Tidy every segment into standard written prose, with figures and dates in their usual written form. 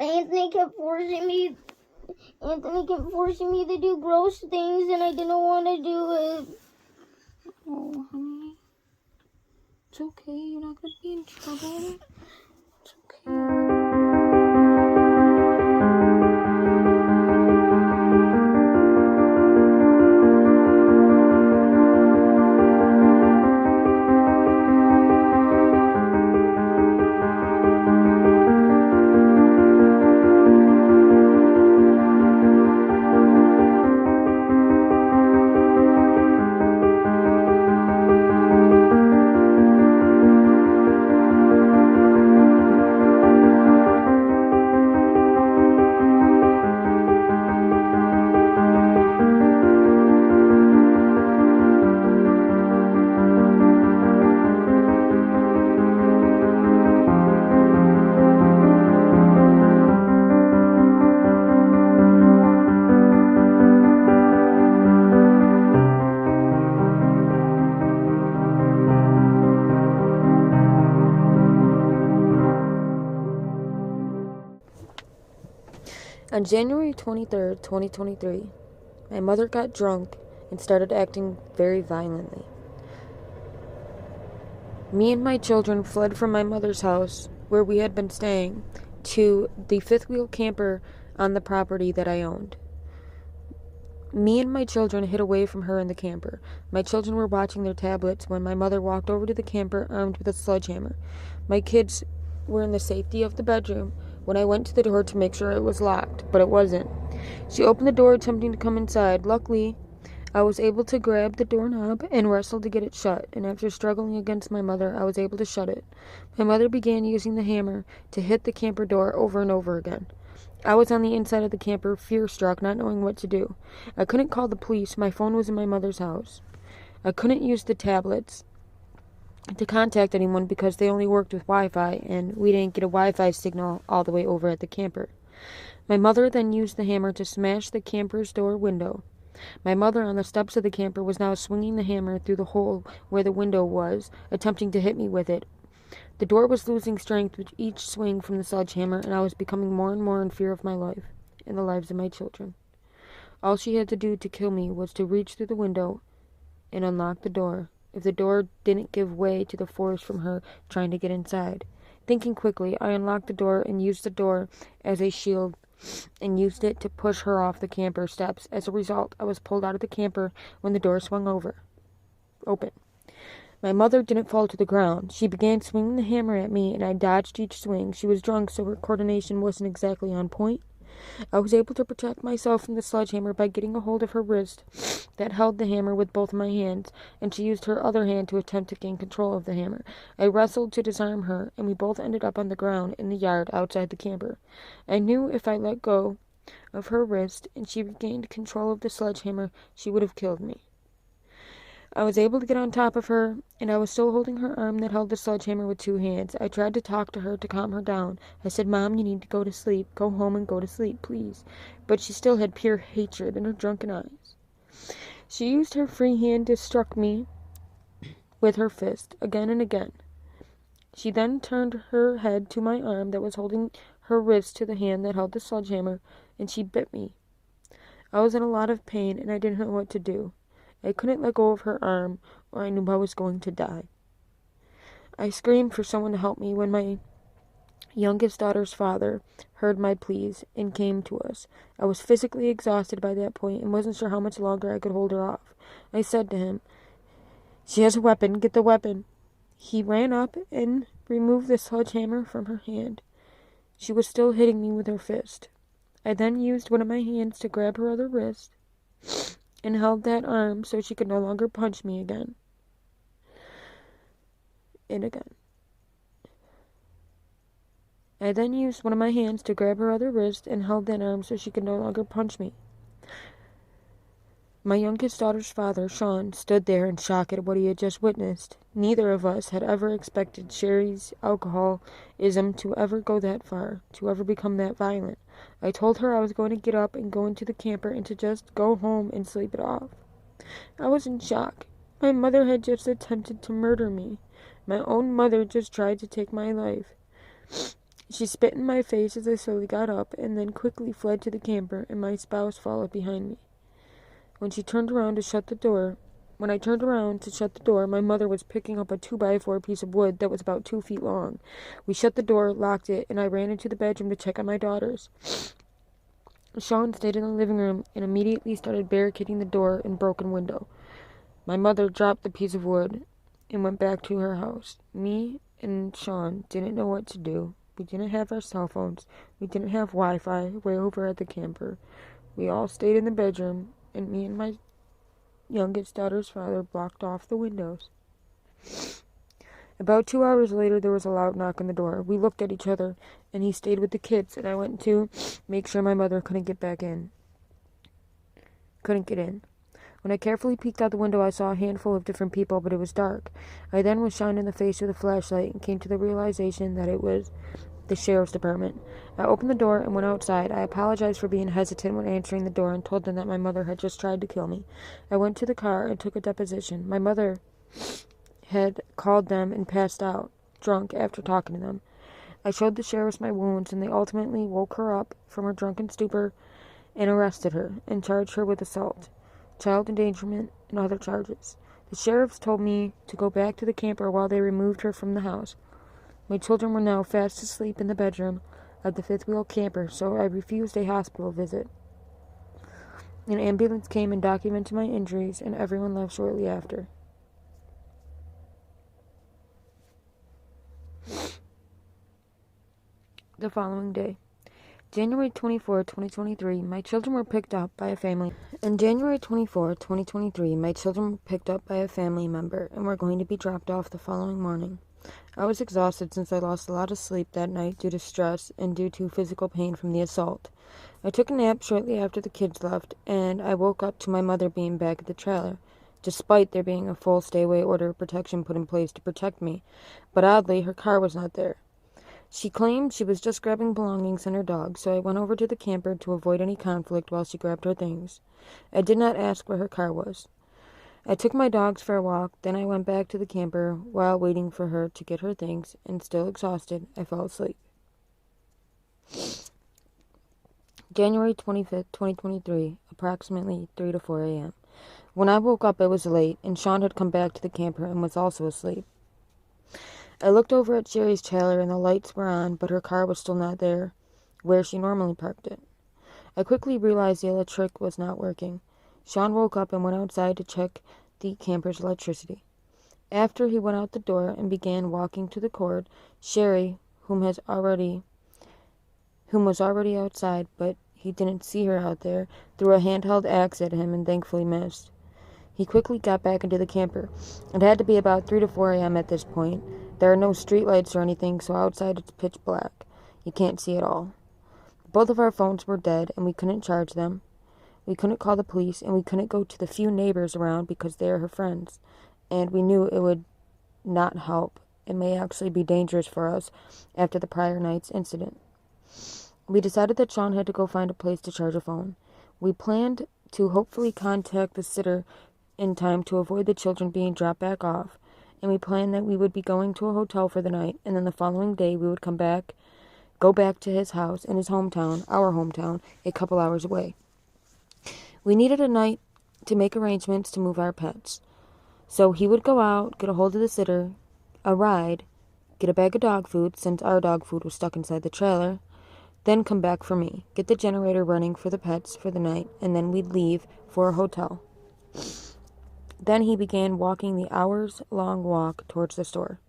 Anthony kept forcing me to do gross things, and I didn't want to do it. Oh, honey. It's okay. You're not going to be in trouble. It's okay. On January 23rd, 2023, my mother got drunk and started acting very violently. Me and my children fled from my mother's house, where we had been staying, to the fifth wheel camper on the property that I owned. Me and my children hid away from her in the camper. My children were watching their tablets when my mother walked over to the camper armed with a sledgehammer. My kids were in the safety of the bedroom when I went to the door to make sure it was locked, but it wasn't. She opened the door attempting to come inside. Luckily, I was able to grab the doorknob and wrestle to get it shut, and after struggling against my mother, I was able to shut it. My mother began using the hammer to hit the camper door over and over again. I was on the inside of the camper, fear-struck, not knowing what to do. I couldn't call the police. My phone was in my mother's house. I couldn't use the tablets to contact anyone because they only worked with Wi-Fi, and we didn't get a Wi-Fi signal all the way over at the camper. My mother then used the hammer to smash the camper's door window. My mother, on the steps of the camper, was now swinging the hammer through the hole where the window was, attempting to hit me with it. The door was losing strength with each swing from the sledgehammer, and I was becoming more and more in fear of my life and the lives of my children. All she had to do to kill me was to reach through the window and unlock the door. If the door didn't give way to the force from her trying to get inside. Thinking quickly, I unlocked the door and used the door as a shield and used it to push her off the camper steps. As a result, I was pulled out of the camper when the door swung open. My mother didn't fall to the ground. She began swinging the hammer at me, and I dodged each swing. She was drunk, so her coordination wasn't exactly on point. I was able to protect myself from the sledgehammer by getting a hold of her wrist that held the hammer with both my hands, and she used her other hand to attempt to gain control of the hammer. I wrestled to disarm her, and we both ended up on the ground in the yard outside the camper. I knew if I let go of her wrist and she regained control of the sledgehammer, she would have killed me. I was able to get on top of her, and I was still holding her arm that held the sledgehammer with two hands. I tried to talk to her to calm her down. I said, "Mom, you need to go to sleep. Go home and go to sleep, please." But she still had pure hatred in her drunken eyes. She used her free hand to struck me with her fist again and again. She then turned her head to my arm that was holding her wrist to the hand that held the sledgehammer, and she bit me. I was in a lot of pain, and I didn't know what to do. I couldn't let go of her arm, or I knew I was going to die. I screamed for someone to help me when my youngest daughter's father heard my pleas and came to us. I was physically exhausted by that point and wasn't sure how much longer I could hold her off. I said to him, "She has a weapon, get the weapon." He ran up and removed the sledgehammer from her hand. She was still hitting me with her fist. I then used one of my hands to grab her other wrist and held that arm so she could no longer punch me again and again. I then used one of my hands to grab her other wrist and held that arm so she could no longer punch me. My youngest daughter's father, Sean, stood there in shock at what he had just witnessed. Neither of us had ever expected Sherry's alcoholism to ever go that far, to ever become that violent. I told her I was going to get up and go into the camper and to just go home and sleep it off. I was in shock. My mother had just attempted to murder me. My own mother just tried to take my life. She spit in my face as I slowly got up and then quickly fled to the camper, and my spouse followed behind me. When I turned around to shut the door, my mother was picking up a 2x4 piece of wood that was about 2 feet long. We shut the door, locked it, and I ran into the bedroom to check on my daughters. Sean stayed in the living room and immediately started barricading the door and broken window. My mother dropped the piece of wood and went back to her house. Me and Sean didn't know what to do. We didn't have our cell phones. We didn't have Wi-Fi way over at the camper. We all stayed in the bedroom, and me and my youngest daughter's father blocked off the windows. About 2 hours later, there was a loud knock on the door. We looked at each other, and he stayed with the kids, and I went to make sure my mother couldn't get in. When I carefully peeked out the window, I saw a handful of different people, but it was dark. I then was shined in the face with a flashlight and came to the realization that it was the sheriff's department. I opened the door and went outside. I apologized for being hesitant when answering the door and told them that my mother had just tried to kill me. I went to the car and took a deposition. My mother had called them and passed out, drunk, after talking to them. I showed the sheriffs my wounds, and they ultimately woke her up from her drunken stupor and arrested her and charged her with assault, child endangerment, and other charges. The sheriffs told me to go back to the camper while they removed her from the house. My children were now fast asleep in the bedroom of the fifth wheel camper, so I refused a hospital visit. An ambulance came and documented my injuries, and everyone left shortly after. The following day, January 24, 2023, my children were picked up by a family. On January 24, 2023, my children were picked up by a family member and were going to be dropped off the following morning. I was exhausted since I lost a lot of sleep that night due to stress and due to physical pain from the assault. I took a nap shortly after the kids left, and I woke up to my mother being back at the trailer, despite there being a full stay-away order of protection put in place to protect me. But oddly, her car was not there. She claimed she was just grabbing belongings and her dog, so I went over to the camper to avoid any conflict while she grabbed her things. I did not ask where her car was. I took my dogs for a walk, then I went back to the camper while waiting for her to get her things, and still exhausted, I fell asleep. January 25th, 2023, approximately 3 to 4 a.m. When I woke up, it was late, and Sean had come back to the camper and was also asleep. I looked over at Sherry's trailer, and the lights were on, but her car was still not there, where she normally parked it. I quickly realized the electric was not working. Sean woke up and went outside to check the camper's electricity. After he went out the door and began walking to the cord, Sherry, whom was already outside, but he didn't see her out there, threw a handheld axe at him and thankfully missed. He quickly got back into the camper. It had to be about 3 to 4 a.m. at this point. There are no streetlights or anything, so outside it's pitch black. You can't see at all. Both of our phones were dead, and we couldn't charge them. We couldn't call the police, and we couldn't go to the few neighbors around because they are her friends. And we knew it would not help. It may actually be dangerous for us after the prior night's incident. We decided that Sean had to go find a place to charge a phone. We planned to hopefully contact the sitter in time to avoid the children being dropped back off, and we planned that we would be going to a hotel for the night, and then the following day we would go back to his house in his hometown, our hometown, a couple hours away. We needed a night to make arrangements to move our pets. So he would go out, get a hold of the sitter, a ride, get a bag of dog food, since our dog food was stuck inside the trailer, then come back for me, get the generator running for the pets for the night, and then we'd leave for a hotel. Then he began walking the hours-long walk towards the store.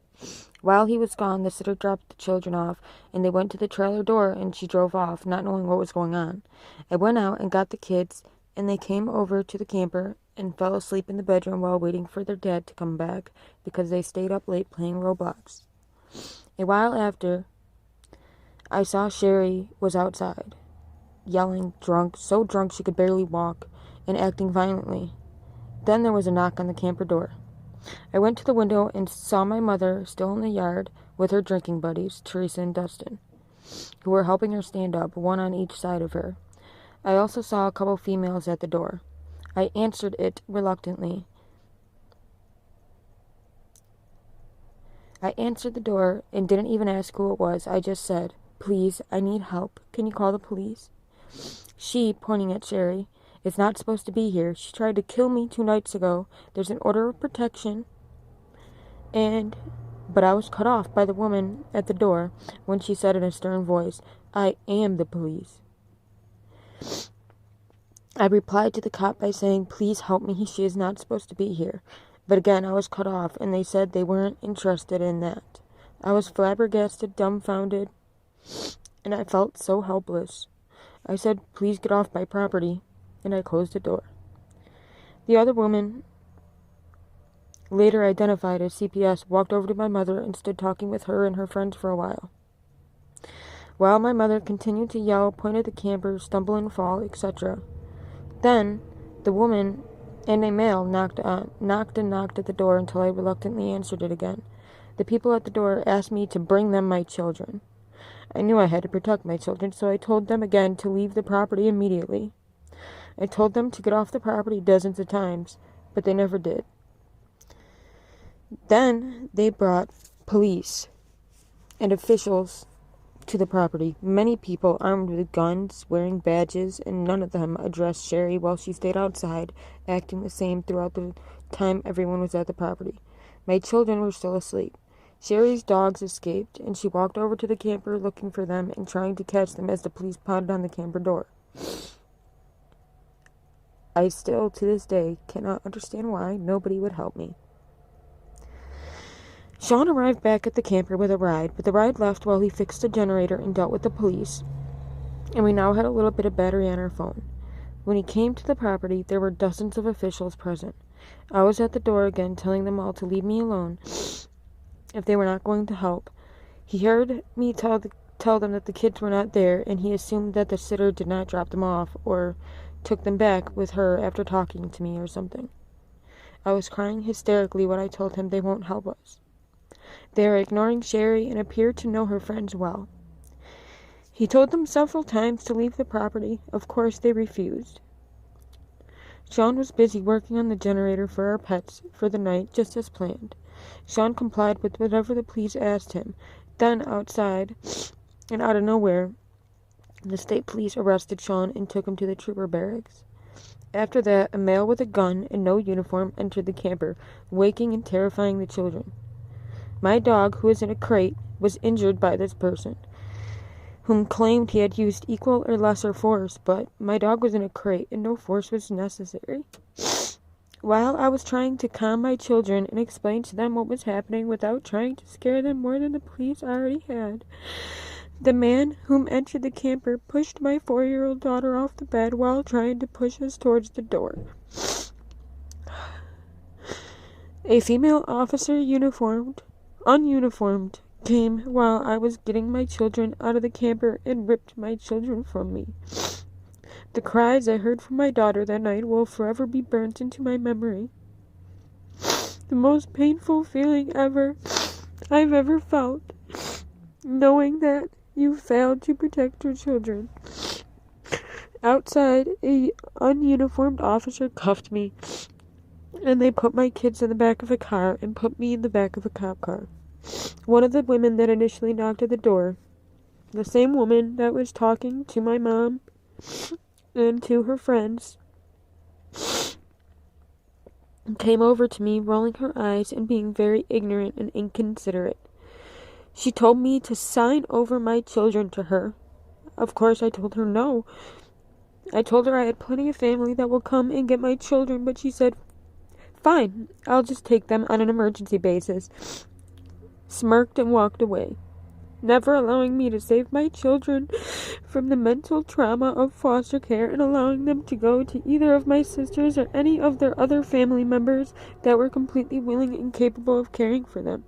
While he was gone, the sitter dropped the children off, and they went to the trailer door, and she drove off, not knowing what was going on. I went out and got the kids, and they came over to the camper and fell asleep in the bedroom while waiting for their dad to come back because they stayed up late playing Roblox. A while after, I saw Sherry was outside, yelling, drunk, so drunk she could barely walk, and acting violently. Then there was a knock on the camper door. I went to the window and saw my mother still in the yard with her drinking buddies, Teresa and Dustin, who were helping her stand up, one on each side of her. I also saw a couple females at the door. I answered it reluctantly. I answered the door and didn't even ask who it was. I just said, please, I need help. Can you call the police? She, pointing at Sherry, is not supposed to be here. She tried to kill me 2 nights ago. There's an order of protection. But I was cut off by the woman at the door when she said in a stern voice, I am the police. I replied to the cop by saying, please help me. She is not supposed to be here. But again, I was cut off, and they said they weren't interested in that. I was flabbergasted, dumbfounded, and I felt so helpless. I said, please get off my property, and I closed the door. The other woman, later identified as CPS, walked over to my mother and stood talking with her and her friends for a while. While my mother continued to yell, point at the camper, stumble and fall, etc. Then, the woman and a male knocked at the door until I reluctantly answered it again. The people at the door asked me to bring them my children. I knew I had to protect my children, so I told them again to leave the property immediately. I told them to get off the property dozens of times, but they never did. Then they brought police and officials to the property. Many people armed with guns, wearing badges, and none of them addressed Sherry while she stayed outside, acting the same throughout the time everyone was at the property. My children were still asleep. Sherry's dogs escaped, and she walked over to the camper looking for them and trying to catch them as the police pounded on the camper door. I still, to this day, cannot understand why nobody would help me. Sean arrived back at the camper with a ride, but the ride left while he fixed the generator and dealt with the police, and we now had a little bit of battery on our phone. When he came to the property, there were dozens of officials present. I was at the door again, telling them all to leave me alone if they were not going to help. He heard me tell them that the kids were not there, and he assumed that the sitter did not drop them off or took them back with her after talking to me or something. I was crying hysterically when I told him they won't help us. They are ignoring Sherry and appear to know her friends well. He told them several times to leave the property. Of course, they refused. Sean was busy working on the generator for our pets for the night, just as planned. Sean complied with whatever the police asked him. Then, outside, and out of nowhere, the state police arrested Sean and took him to the trooper barracks. After that, a male with a gun and no uniform entered the camper, waking and terrifying the children. My dog, who was in a crate, was injured by this person, whom claimed he had used equal or lesser force, but my dog was in a crate and no force was necessary. While I was trying to calm my children and explain to them what was happening without trying to scare them more than the police already had, the man whom entered the camper pushed my 4-year-old daughter off the bed while trying to push us towards the door. A female officer, ununiformed, came while I was getting my children out of the camper and ripped my children from me. The cries I heard from my daughter that night will forever be burnt into my memory. The most painful feeling I've ever felt, knowing that you failed to protect your children. Outside, a ununiformed officer cuffed me, and they put my kids in the back of a car and put me in the back of a cop car. One of the women that initially knocked at the door, the same woman that was talking to my mom and to her friends, came over to me, rolling her eyes and being very ignorant and inconsiderate. She told me to sign over my children to her. Of course, I told her no. I told her I had plenty of family that will come and get my children, but she said, fine, I'll just take them on an emergency basis. Smirked and walked away, never allowing me to save my children from the mental trauma of foster care and allowing them to go to either of my sisters or any of their other family members that were completely willing and capable of caring for them.